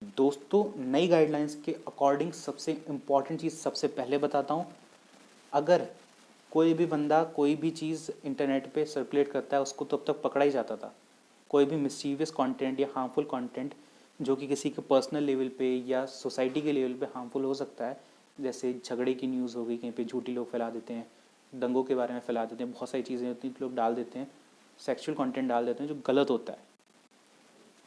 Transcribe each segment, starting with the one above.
दोस्तों, नई गाइडलाइंस के अकॉर्डिंग सबसे इम्पॉर्टेंट चीज़ सबसे पहले बताता हूँ। अगर कोई भी बंदा कोई भी चीज़ इंटरनेट पे सर्कुलेट करता है उसको तब तक पकड़ा ही जाता था। कोई भी मिस्चीवियस कंटेंट या हार्मफुल कंटेंट जो कि किसी के पर्सनल लेवल पे या सोसाइटी के लेवल पे हार्मफुल हो सकता है, जैसे झगड़े की न्यूज़ हो गई, कहीं पे झूठी लोग फैला देते हैं, दंगों के बारे में फैला देते हैं, बहुत सारी चीज़ें होती हैं लोग डाल देते हैं, सेक्सुअल कंटेंट डाल देते हैं जो गलत होता है।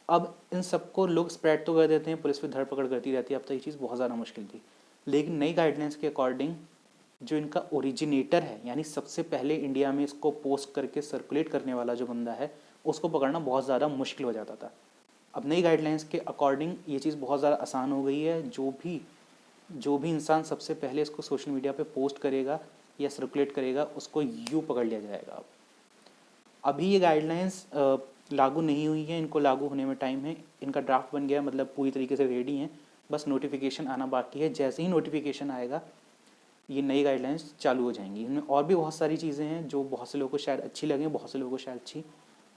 अब इन सबको लोग स्प्रेड तो कर देते हैं, पुलिस भी धरपकड़ करती रहती है। अब तो ये चीज़ बहुत ज़्यादा मुश्किल थी, लेकिन नई गाइडलाइंस के अकॉर्डिंग जो इनका ओरिजिनेटर है, यानी सबसे पहले इंडिया में इसको पोस्ट करके सर्कुलेट करने वाला जो बंदा है, उसको पकड़ना बहुत ज़्यादा मुश्किल हो जाता था। अब नई गाइडलाइंस के अकॉर्डिंग ये चीज़ बहुत ज़्यादा आसान हो गई है। जो भी इंसान सबसे पहले इसको सोशल मीडिया पे पोस्ट करेगा या सर्कुलेट करेगा उसको यूँ पकड़ लिया जाएगा। अभी ये गाइडलाइंस लागू नहीं हुई है, इनको लागू होने में टाइम है। इनका ड्राफ्ट बन गया, मतलब पूरी तरीके से रेडी हैं, बस नोटिफिकेशन आना बाकी है। जैसे ही नोटिफिकेशन आएगा ये नई गाइडलाइंस चालू हो जाएंगी। इनमें और भी बहुत सारी चीज़ें हैं जो बहुत से लोगों को शायद अच्छी लगें, बहुत से लोगों को शायद अच्छी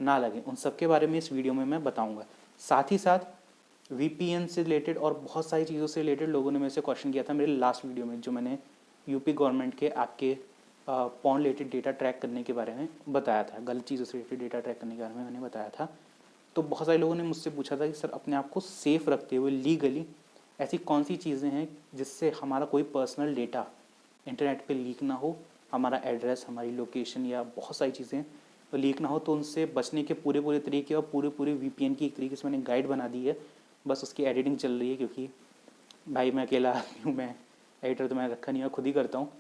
ना लगें। उन सब के बारे में इस वीडियो में मैं बताऊँगा। साथ ही साथ वीपीएन से रिलेटेड और बहुत सारी चीज़ों से रिलेटेड लोगों ने मेरे से क्वेश्चन किया था मेरे लास्ट वीडियो में, जो मैंने यूपी गवर्नमेंट के आपके पॉन रिलेटेड डेटा ट्रैक करने के बारे में बताया था, गलत चीज़ों से रिलेटेड डेटा ट्रैक करने के बारे में मैंने बताया था। तो बहुत सारे लोगों ने मुझसे पूछा था कि सर, अपने आप को सेफ़ रखते हुए लीगली ऐसी कौन सी चीज़ें हैं जिससे हमारा कोई पर्सनल डेटा इंटरनेट पे लीक ना हो, हमारा एड्रेस, हमारी लोकेशन या बहुत सारी चीज़ें लीक ना हो। तो उनसे बचने के पूरे पूरे तरीके और पूरे पूरे वीपीएन की एक तरीके से मैंने गाइड बना दी है। बस उसकी एडिटिंग चल रही है, क्योंकि भाई मैं अकेला आदमी हूँ, मैं एडिटर तो मैं रखा नहीं है, खुद ही करता हूँ।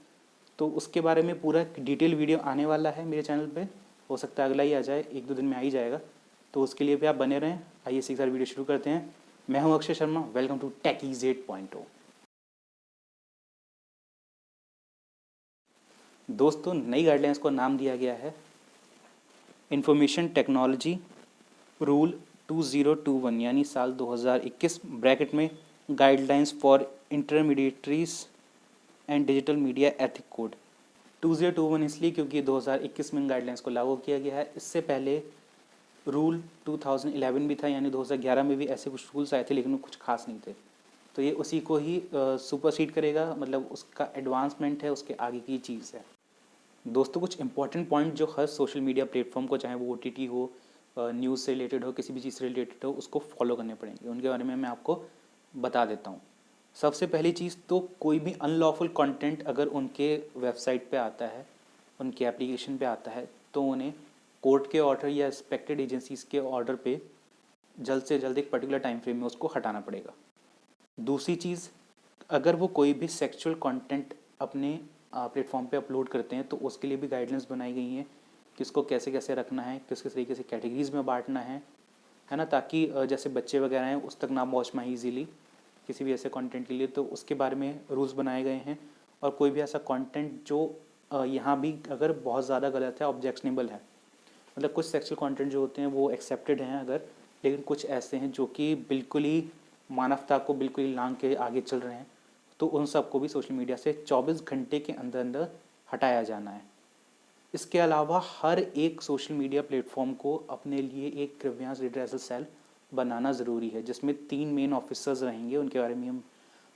तो उसके बारे में पूरा डिटेल वीडियो आने वाला है मेरे चैनल पे। हो सकता है अगला ही आ जाए, एक दो दिन में आ ही जाएगा। तो उसके लिए भी आप बने रहें। आइए इसी के साथ वीडियो शुरू करते हैं। मैं हूं Akshay Sharma, welcome to Techies 8.0। दोस्तों, नई गाइडलाइंस को नाम दिया गया है इंफॉर्मेशन टेक्नोलॉजी रूल 2021, यानी साल 2021, ब्रैकेट में guidelines for intermediaries and digital media ethic code. 2021 इसलिए क्योंकि 2021 में गाइडलाइंस को लागू किया गया है। इससे पहले रूल 2011 भी था, यानी 2011 में भी ऐसे कुछ रूल्स आए थे, लेकिन वो कुछ खास नहीं थे। तो ये उसी को ही सुपरसीड करेगा, मतलब उसका एडवांसमेंट है, उसके आगे की चीज़ है। दोस्तों, कुछ इंपॉर्टेंट पॉइंट जो हर सोशल मीडिया प्लेटफॉर्म को, चाहे वो OTT हो, न्यूज़ से रिलेटेड हो, किसी भी चीज़ से रिलेटेड हो, उसको फॉलो करने पड़ेंगे। उनके बारे में मैं आपको बता देता हूँ। सबसे पहली चीज़ तो कोई भी अनलॉफुल कंटेंट अगर उनके वेबसाइट पे आता है, उनके एप्लीकेशन पे आता है, तो उन्हें कोर्ट के ऑर्डर या रिस्पेक्टेड एजेंसीज के ऑर्डर पे जल्द से जल्द एक पर्टिकुलर टाइम फ्रेम में उसको हटाना पड़ेगा। दूसरी चीज़, अगर वो कोई भी सेक्सुअल कंटेंट अपने प्लेटफॉर्म पे अपलोड करते हैं तो उसके लिए भी गाइडलाइंस बनाई गई हैं कि उसको कैसे कैसे रखना है, किस किस तरीके से कैटेगरीज में बांटना है ना, ताकि जैसे बच्चे वगैरह हैं उस तक ना पहुँच पाएँ ईजीली किसी भी ऐसे कंटेंट के लिए। तो उसके बारे में रूल्स बनाए गए हैं। और कोई भी ऐसा कंटेंट जो यहाँ भी अगर बहुत ज़्यादा गलत है, ऑब्जेक्शनेबल है, मतलब कुछ सेक्सुअल कंटेंट जो होते हैं वो एक्सेप्टेड हैं अगर, लेकिन कुछ ऐसे हैं जो कि बिल्कुल ही मानवता को बिल्कुल ही लांग के आगे चल रहे हैं, तो उन सबको भी सोशल मीडिया से 24 घंटे के अंदर अंदर हटाया जाना है। इसके अलावा हर एक सोशल मीडिया प्लेटफॉर्म को अपने लिए एक ग्रीवेंस रिड्रेसल सेल बनाना ज़रूरी है, जिसमें 3 मेन ऑफिसर्स रहेंगे। उनके बारे में हम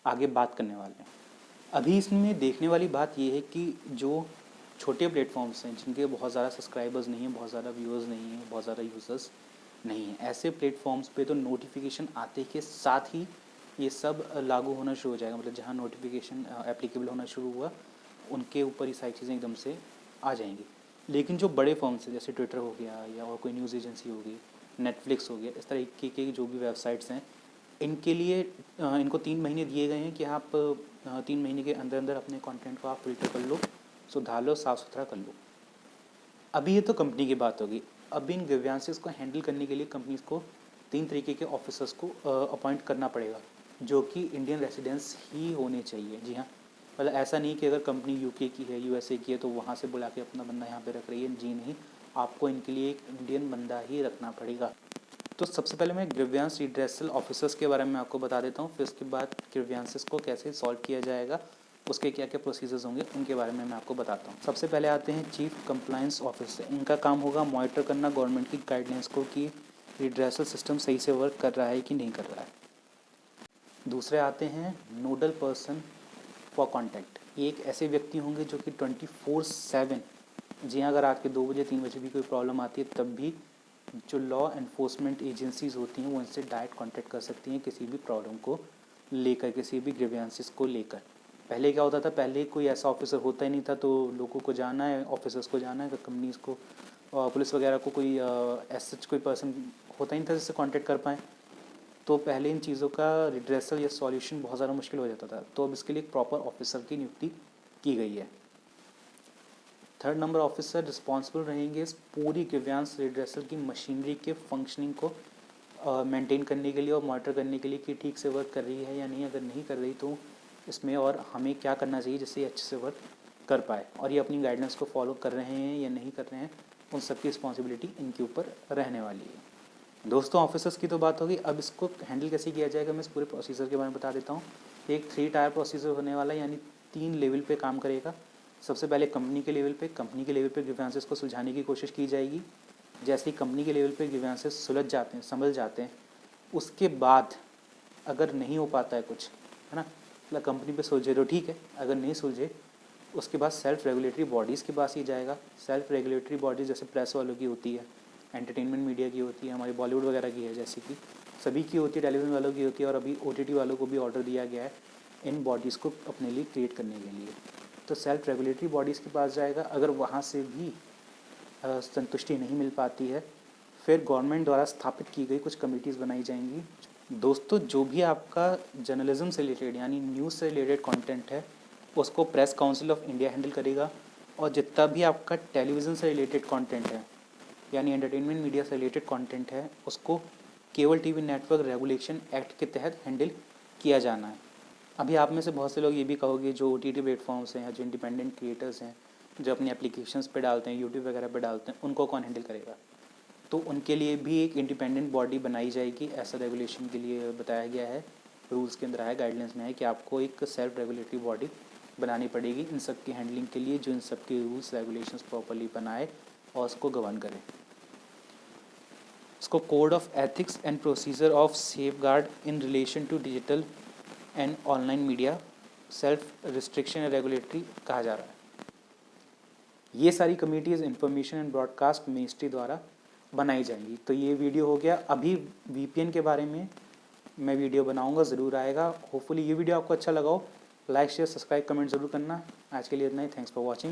आगे बात करने वाले हैं। अभी इसमें देखने वाली बात यह है कि जो छोटे प्लेटफॉर्म्स हैं, जिनके बहुत ज़्यादा सब्सक्राइबर्स नहीं हैं, बहुत ज़्यादा व्यूअर्स नहीं हैं, बहुत ज़्यादा यूज़र्स नहीं हैं, ऐसे प्लेटफॉर्म्स पे तो नोटिफिकेशन आते के साथ ही ये सब लागू होना शुरू हो जाएगा। मतलब जहाँ नोटिफिकेशन एप्लीकेबल होना शुरू हुआ, उनके ऊपर ये सारी चीज़ें एकदम से आ जाएंगी। लेकिन जो बड़े फॉर्म्स हैं, जैसे ट्विटर हो गया या और कोई न्यूज़ एजेंसी होगी, नेटफ्लिक्स हो गया, इस तरीके के जो भी वेबसाइट्स हैं, इनके लिए इनको 3 महीने दिए गए हैं कि आप 3 महीने के अंदर अंदर अपने कंटेंट को आप फिल्टर कर लो, सुधार लो, साफ़ सुथरा कर लो। अभी ये तो कंपनी की बात होगी। अब इन ग्रीवेंसेस को हैंडल करने के लिए कंपनीज को 3 तरीके के ऑफिसर्स को अपॉइंट करना पड़ेगा, जो कि इंडियन रेसिडेंट्स ही होने चाहिए। जी हाँ, मतलब ऐसा नहीं कि अगर कंपनी यूके की है, यूएसए की है, तो वहाँ से बुला के अपना बंदा यहाँ पे रख रही है। जी नहीं, आपको इनके लिए एक इंडियन बंदा ही रखना पड़ेगा। तो सबसे पहले मैं ग्रीवेंस रिड्रेसल ऑफिसर्स के बारे में आपको बता देता हूँ, फिर उसके बाद ग्रीवेंसेस को कैसे सॉल्व किया जाएगा, उसके क्या क्या प्रोसीजर्स होंगे, उनके बारे में मैं आपको बताता हूँ। सबसे पहले आते हैं चीफ कंप्लायंस ऑफिसर। इनका काम होगा मॉनिटर करना गवर्नमेंट की गाइडलाइंस को कि रिड्रेसल सिस्टम सही से वर्क कर रहा है कि नहीं कर रहा है। दूसरे आते हैं नोडल पर्सन फॉर कॉन्टैक्ट। ये एक ऐसे व्यक्ति होंगे जो कि 24/7 जी हाँ, अगर रात के 2 बजे 3 बजे भी कोई प्रॉब्लम आती है तब भी जो लॉ एनफोर्समेंट एजेंसीज होती हैं वो इनसे डायरेक्ट कांटेक्ट कर सकती हैं किसी भी प्रॉब्लम को लेकर, किसी भी ग्रीवेंसेस को लेकर। पहले क्या होता था, पहले कोई ऐसा ऑफिसर होता ही नहीं था, तो लोगों को जाना है, ऑफिसर्स को जाना है, कंपनीज को, पुलिस वगैरह को कोई ऐसा कोई पर्सन होता ही नहीं था जिससे कांटेक्ट कर पाएँ। तो पहले इन चीज़ों का रिड्रेसल या सॉल्यूशन बहुत ज़्यादा मुश्किल हो जाता था। तो अब इसके लिए एक प्रॉपर ऑफिसर की नियुक्ति की गई है। थर्ड नंबर ऑफिसर रिस्पॉन्सिबल रहेंगे इस पूरी ग्रीवेंस रिड्रेसल की मशीनरी के फंक्शनिंग को मेंटेन करने के लिए और मॉनिटर करने के लिए कि ठीक से वर्क कर रही है या नहीं। अगर नहीं कर रही तो इसमें और हमें क्या करना चाहिए जिससे ये अच्छे से वर्क कर पाए, और ये अपनी गाइडेंस को फॉलो कर रहे हैं या नहीं कर रहे हैं, उन सब की रिस्पॉन्सिबिलिटी इनके ऊपर रहने वाली है। दोस्तों, ऑफिसर्स की तो बात होगी, अब इसको हैंडल कैसे किया जाएगा मैं इस पूरे प्रोसीजर के बारे में बता देता हूँ। एक 3 टायर प्रोसीजर होने वाला है, यानी 3 लेवल पे काम करेगा। सबसे पहले कंपनी के लेवल पे ग्रीवेंसेस को सुलझाने की कोशिश की जाएगी। जैसे ही कंपनी के लेवल पे ग्रीवेंसेस सुलझ जाते हैं, संभल जाते हैं, उसके बाद अगर नहीं हो पाता है कुछ, है ना, मतलब कंपनी पे सुलझे तो ठीक है, अगर नहीं सुलझे उसके बाद सेल्फ रेगुलेटरी बॉडीज़ के पास ही जाएगा। सेल्फ रेगुलेटरी बॉडीज़ जैसे प्रेस वालों की होती है, एंटरटेनमेंट मीडिया की होती है, हमारी बॉलीवुड वगैरह की है, जैसे कि सभी की होती है, टेलीविज़न वालों की होती है, और अभी OTT वालों को भी ऑर्डर दिया गया है इन बॉडीज़ को अपने लिए क्रिएट करने के लिए। तो सेल्फ रेगुलेटरी बॉडीज़ के पास जाएगा। अगर वहाँ से भी संतुष्टि नहीं मिल पाती है, फिर गवर्नमेंट द्वारा स्थापित की गई कुछ कमेटीज़ बनाई जाएंगी। दोस्तों, जो भी आपका जर्नलिज्म से रिलेटेड यानी न्यूज़ से रिलेटेड कंटेंट है उसको press council of India handle करेगा, और जितना भी आपका टेलीविज़न से रिलेटेड कंटेंट है यानी एंटरटेनमेंट मीडिया से रिलेटेड कंटेंट है उसको cable TV network regulation act के तहत हैंडल किया जाना है। अभी आप में से बहुत से लोग ये भी कहोगे जो OTT प्लेटफॉर्म्स हैं या जो इंडिपेंडेंट क्रिएटर्स हैं जो अपनी एप्लीकेशंस पे डालते हैं, यूट्यूब वगैरह पे डालते हैं, उनको कौन हैंडल करेगा? तो उनके लिए भी एक इंडिपेंडेंट बॉडी बनाई जाएगी, ऐसा रेगुलेशन के लिए बताया गया है। रूल्स के अंदर है, गाइडलाइंस में है कि आपको एक सेल्फ रेगुलेटरी बॉडी बनानी पड़ेगी इन सब की हैंडलिंग के लिए, जो इन सब के रूल्स रेगुलेशंस प्रॉपर्ली बनाए और उसको गवर्न करे। इसको code of ethics and procedure of safeguard in relation to digital and online media self restriction and regulatory कहा जा रहा है। ये सारी committees information and broadcast ministry द्वारा बनाई जाएंगी। तो ये वीडियो हो गया। अभी VPN के बारे में मैं वीडियो बनाऊंगा, ज़रूर आएगा। होपफुली ये वीडियो आपको अच्छा लगा हो। लाइक शेयर सब्सक्राइब कमेंट ज़रूर करना। आज के लिए इतना ही। Thanks for watching.